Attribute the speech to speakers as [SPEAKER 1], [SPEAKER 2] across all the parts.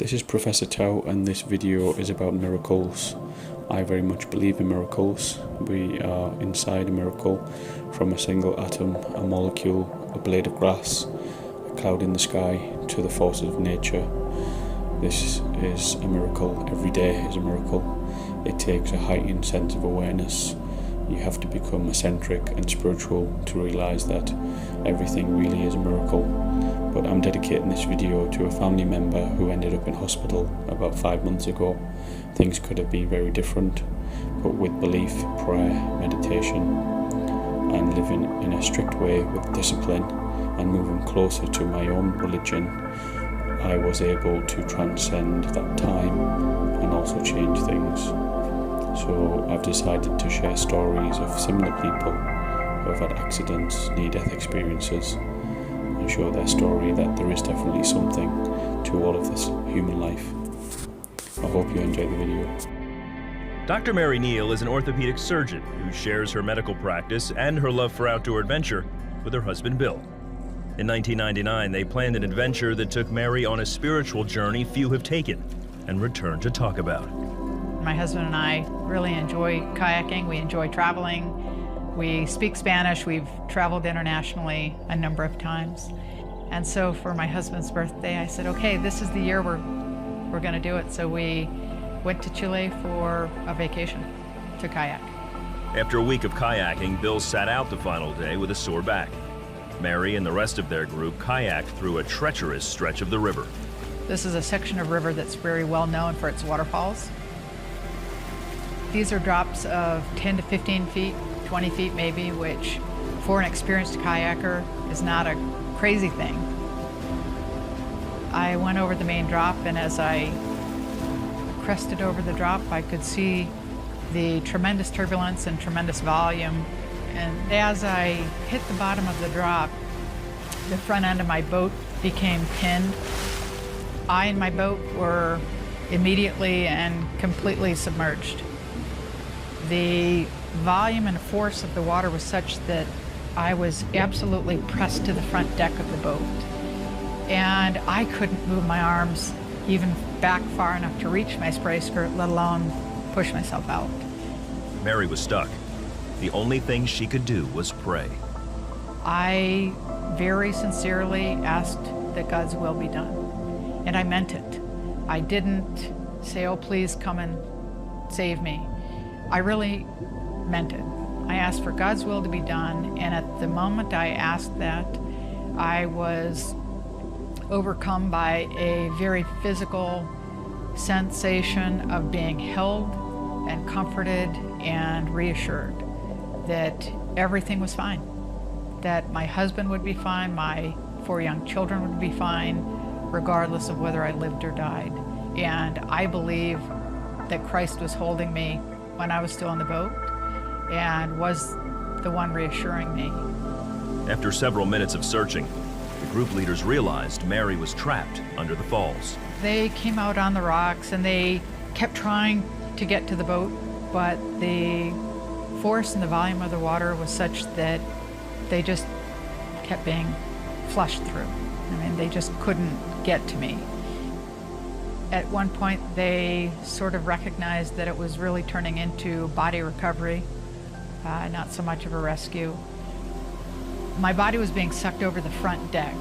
[SPEAKER 1] This is Professor Tao, and this video is about miracles. I very much believe in miracles. We are inside a miracle, from a single atom, a molecule, a blade of grass, a cloud in the sky, to the forces of nature. This is a miracle. Every day is a miracle. It takes a heightened sense of awareness. You have to become eccentric and spiritual to realise that everything really is a miracle. But I'm dedicating this video to a family member who ended up in hospital about 5 months ago. Things could have been very different, but with belief, prayer, meditation, and living in a strict way with discipline and moving closer to my own religion, I was able to transcend that time and also change things. So I've decided to share stories of similar people who have had accidents, near-death experiences, and show their story that there is definitely something to all of this human life. I hope you enjoy the video.
[SPEAKER 2] Dr. Mary Neal is an orthopedic surgeon who shares her medical practice and her love for outdoor adventure with her husband Bill. In 1999, they planned an adventure that took Mary on a spiritual journey few have taken and returned to talk about.
[SPEAKER 3] My husband and I really enjoy kayaking. We enjoy traveling. We speak Spanish. We've traveled internationally a number of times. And so for my husband's birthday, I said, okay, this is the year we're going to do it. So we went to Chile for a vacation to kayak.
[SPEAKER 2] After a week of kayaking, Bill sat out the final day with a sore back. Mary and the rest of their group kayaked through a treacherous stretch of the river.
[SPEAKER 3] This is a section of river that's very well known for its waterfalls. These are drops of 10 to 15 feet, 20 feet maybe, which for an experienced kayaker is not a crazy thing. I went over the main drop, and as I crested over the drop, I could see the tremendous turbulence and tremendous volume. And as I hit the bottom of the drop, the front end of my boat became pinned. I and my boat were immediately and completely submerged. The volume and force of the water was such that I was absolutely pressed to the front deck of the boat. And I couldn't move my arms even back far enough to reach my spray skirt, let alone push myself out.
[SPEAKER 2] Mary was stuck. The only thing she could do was pray.
[SPEAKER 3] I very sincerely asked that God's will be done, and I meant it. I didn't say, oh, please come and save me. I really meant it. I asked for God's will to be done, and at the moment I asked that, I was overcome by a very physical sensation of being held and comforted and reassured that everything was fine, that my husband would be fine, my 4 young children would be fine, regardless of whether I lived or died. And I believe that Christ was holding me when I was still on the boat and was the one reassuring me.
[SPEAKER 2] After several minutes of searching, the group leaders realized Mary was trapped under the falls.
[SPEAKER 3] They came out on the rocks and they kept trying to get to the boat, but the force and the volume of the water was such that they just kept being flushed through. I mean, they just couldn't get to me. At one point, they sort of recognized that it was really turning into body recovery, not so much of a rescue. My body was being sucked over the front deck,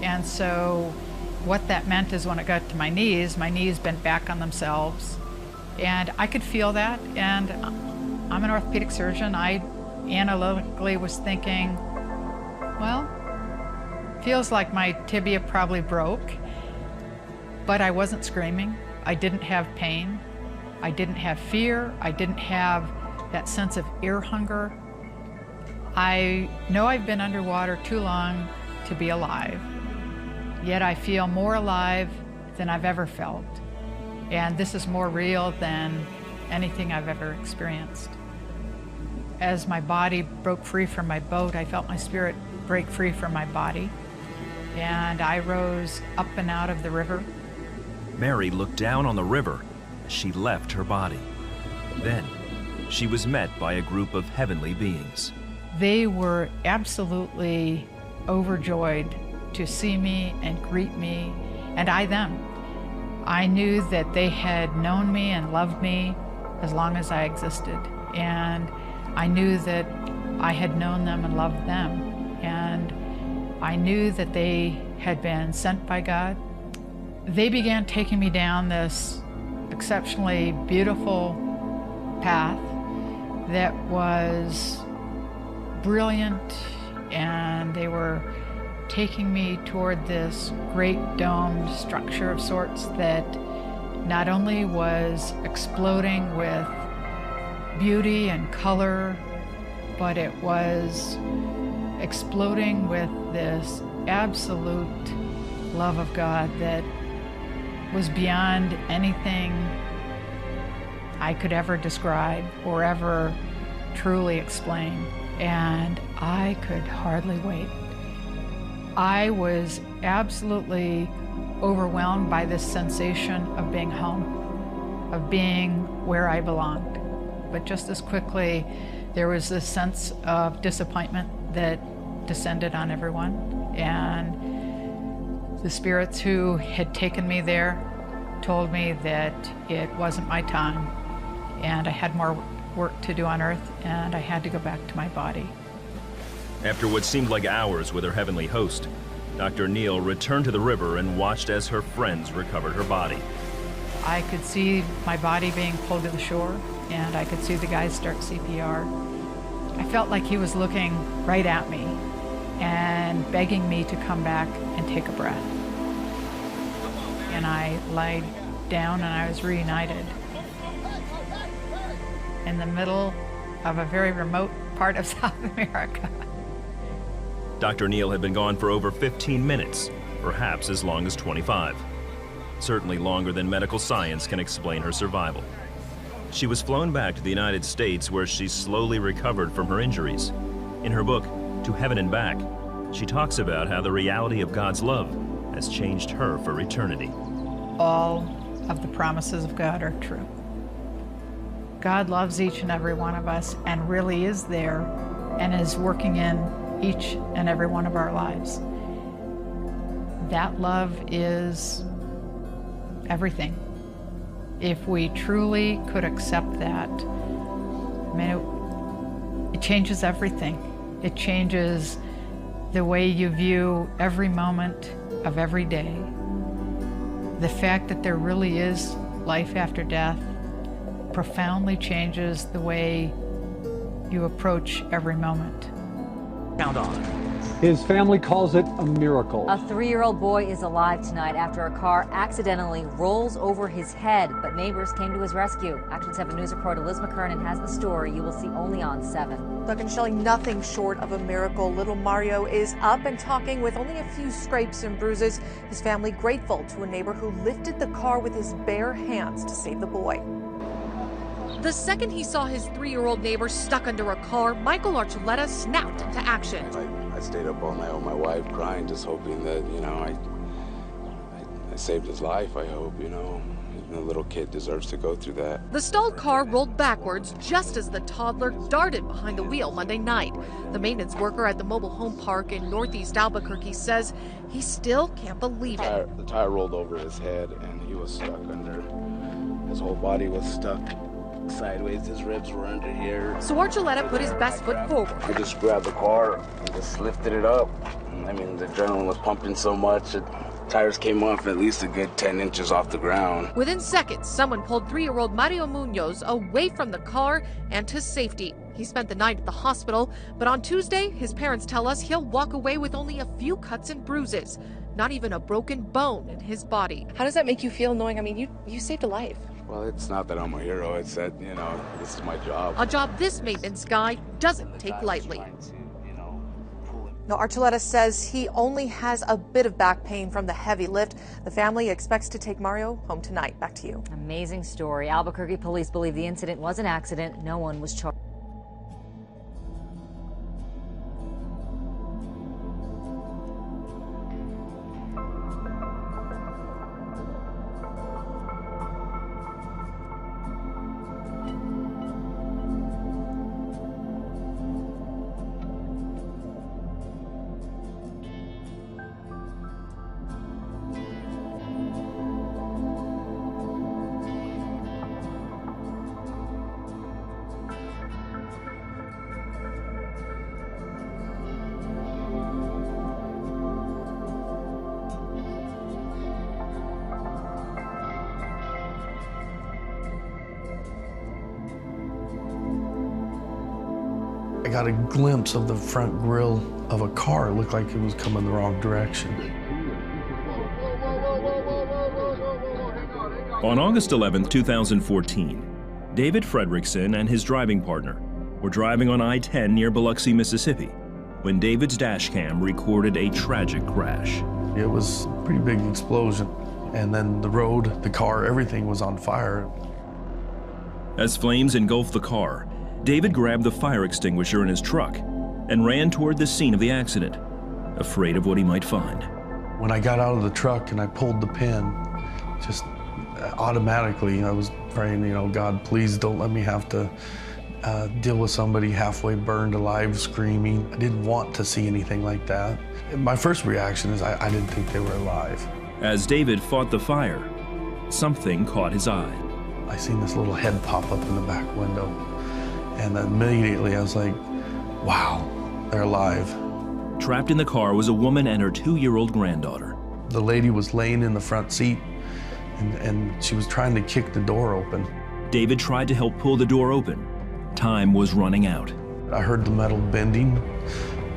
[SPEAKER 3] and so what that meant is when it got to my knees bent back on themselves, and I could feel that, and I'm an orthopedic surgeon. I analytically was thinking, well, feels like my tibia probably broke. But I wasn't screaming. I didn't have pain. I didn't have fear. I didn't have that sense of ear hunger. I know I've been underwater too long to be alive, yet I feel more alive than I've ever felt. And this is more real than anything I've ever experienced. As my body broke free from my boat, I felt my spirit break free from my body, and I rose up and out of the river.
[SPEAKER 2] Mary looked down on the river as she left her body. Then, she was met by a group of heavenly beings.
[SPEAKER 3] They were absolutely overjoyed to see me and greet me, and I them. I knew that they had known me and loved me as long as I existed. And I knew that I had known them and loved them. And I knew that they had been sent by God. They began taking me down this exceptionally beautiful path that was brilliant, and they were taking me toward this great domed structure of sorts that not only was exploding with beauty and color, but it was exploding with this absolute love of God that was beyond anything I could ever describe or ever truly explain. And I could hardly wait. I was absolutely overwhelmed by this sensation of being home, of being where I belonged. But just as quickly, there was this sense of disappointment that descended on everyone. And the spirits who had taken me there told me that it wasn't my time, and I had more work to do on earth, and I had to go back to my body.
[SPEAKER 2] After what seemed like hours with her heavenly host, Dr. Neal returned to the river and watched as her friends recovered her body.
[SPEAKER 3] I could see my body being pulled to the shore, and I could see the guys start CPR. I felt like he was looking right at me and begging me to come back and take a breath. And I lied down and I was reunited in the middle of a very remote part of South America.
[SPEAKER 2] Dr. Neal had been gone for over 15 minutes, perhaps as long as 25. Certainly longer than medical science can explain her survival. She was flown back to the United States, where she slowly recovered from her injuries. In her book, To Heaven and Back, she talks about how the reality of God's love has changed her for eternity.
[SPEAKER 3] All of the promises of God are true. God loves each and every one of us and really is there and is working in each and every one of our lives. That love is everything. If we truly could accept that, I mean, it changes everything. It changes the way you view every moment of every day. The fact that there really is life after death profoundly changes the way you approach every moment.
[SPEAKER 4] Count on.
[SPEAKER 5] His family calls it a miracle.
[SPEAKER 6] A 3-year-old boy is alive tonight after a car accidentally rolls over his head, but neighbors came to his rescue. Action 7 News reporter Liz McKernan has the story you will see only on 7.
[SPEAKER 7] Doug and Shelley, nothing short of a miracle. Little Mario is up and talking with only a few scrapes and bruises. His family grateful to a neighbor who lifted the car with his bare hands to save the boy. The second he saw his 3-year-old neighbor stuck under a car, Michael Archuleta snapped into action.
[SPEAKER 8] I stayed up all night with my wife crying, just hoping that, I saved his life, I hope, The little kid deserves to go through that.
[SPEAKER 7] The stalled car rolled backwards just as the toddler darted behind the wheel Monday night. The maintenance worker at the mobile home park in northeast Albuquerque says he still can't believe it.
[SPEAKER 8] The tire rolled over his head and he was stuck under. His whole body was stuck sideways. His ribs were under here.
[SPEAKER 7] So Archuleta put his best foot forward.
[SPEAKER 8] I just grabbed the car and just lifted it up. I mean, the adrenaline was pumping so much. Tires came off at least a good 10 inches off the ground.
[SPEAKER 7] Within seconds, someone pulled 3-year-old Mario Munoz away from the car and to safety. He spent the night at the hospital, but on Tuesday, his parents tell us he'll walk away with only a few cuts and bruises, not even a broken bone in his body.
[SPEAKER 9] How does that make you feel knowing, you saved a life?
[SPEAKER 8] Well, it's not that I'm a hero, it's that, this is my job.
[SPEAKER 7] A job this maintenance guy doesn't take lightly. Now, Archuleta says he only has a bit of back pain from the heavy lift. The family expects to take Mario home tonight. Back to you.
[SPEAKER 6] Amazing story. Albuquerque police believe the incident was an accident. No one was charged.
[SPEAKER 4] I got a glimpse of the front grille of a car. It looked like it was coming the wrong direction.
[SPEAKER 2] On August 11, 2014, David Fredrickson and his driving partner were driving on I-10 near Biloxi, Mississippi, when David's dash cam recorded a tragic crash.
[SPEAKER 4] It was a pretty big explosion, and then the road, the car, everything was on fire.
[SPEAKER 2] As flames engulfed the car, David grabbed the fire extinguisher in his truck and ran toward the scene of the accident, afraid of what he might find.
[SPEAKER 4] When I got out of the truck and I pulled the pin, just automatically I was praying, you know, God, please don't let me have to deal with somebody halfway burned alive screaming. I didn't want to see anything like that. My first reaction is I didn't think they were alive.
[SPEAKER 2] As David fought the fire, something caught his eye.
[SPEAKER 4] I seen this little head pop up in the back window, and immediately I was like, wow, they're alive.
[SPEAKER 2] Trapped in the car was a woman and her 2-year-old granddaughter.
[SPEAKER 4] The lady was laying in the front seat, and she was trying to kick the door open.
[SPEAKER 2] David tried to help pull the door open. Time was running out.
[SPEAKER 4] I heard the metal bending,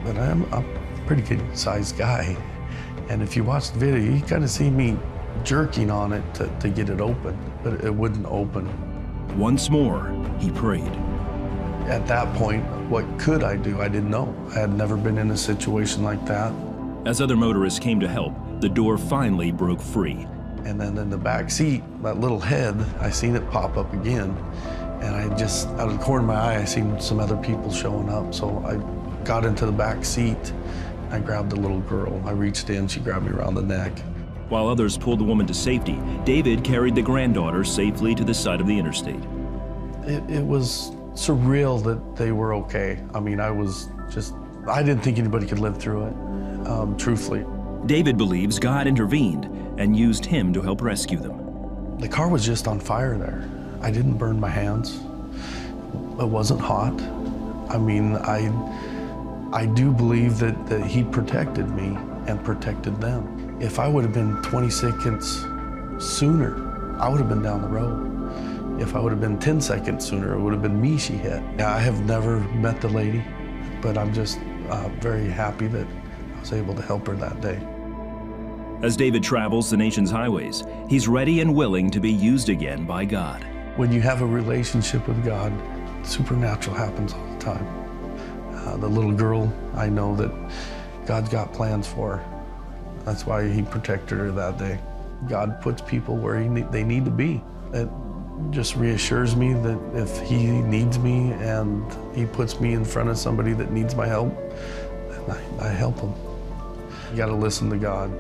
[SPEAKER 4] but I'm a pretty good sized guy. And if you watch the video, you kind of see me jerking on it to get it open, but it wouldn't open.
[SPEAKER 2] Once more, he prayed.
[SPEAKER 4] At that point, what could I do? I didn't know. I had never been in a situation like that.
[SPEAKER 2] As other motorists came to help, the door finally broke free.
[SPEAKER 4] And then in the back seat, that little head, I seen it pop up again. And I just, out of the corner of my eye, I seen some other people showing up. So I got into the back seat. I grabbed the little girl. I reached in, she grabbed me around the neck.
[SPEAKER 2] While others pulled the woman to safety, David carried the granddaughter safely to the side of the interstate.
[SPEAKER 4] It was surreal that they were okay. I mean, I didn't think anybody could live through it, truthfully.
[SPEAKER 2] David believes God intervened and used him to help rescue them.
[SPEAKER 4] The car was just on fire there. I didn't burn my hands. It wasn't hot. I mean, I do believe that he protected me and protected them. If I would have been 20 seconds sooner, I would have been down the road. If I would have been 10 seconds sooner, it would have been me she hit. I have never met the lady, but I'm just very happy that I was able to help her that day.
[SPEAKER 2] As David travels the nation's highways, he's ready and willing to be used again by God.
[SPEAKER 4] When you have a relationship with God, supernatural happens all the time. The little girl, I know that God's got plans for her. That's why he protected her that day. God puts people where they need to be. It just reassures me that if he needs me and he puts me in front of somebody that needs my help, then I help them. You gotta listen to God.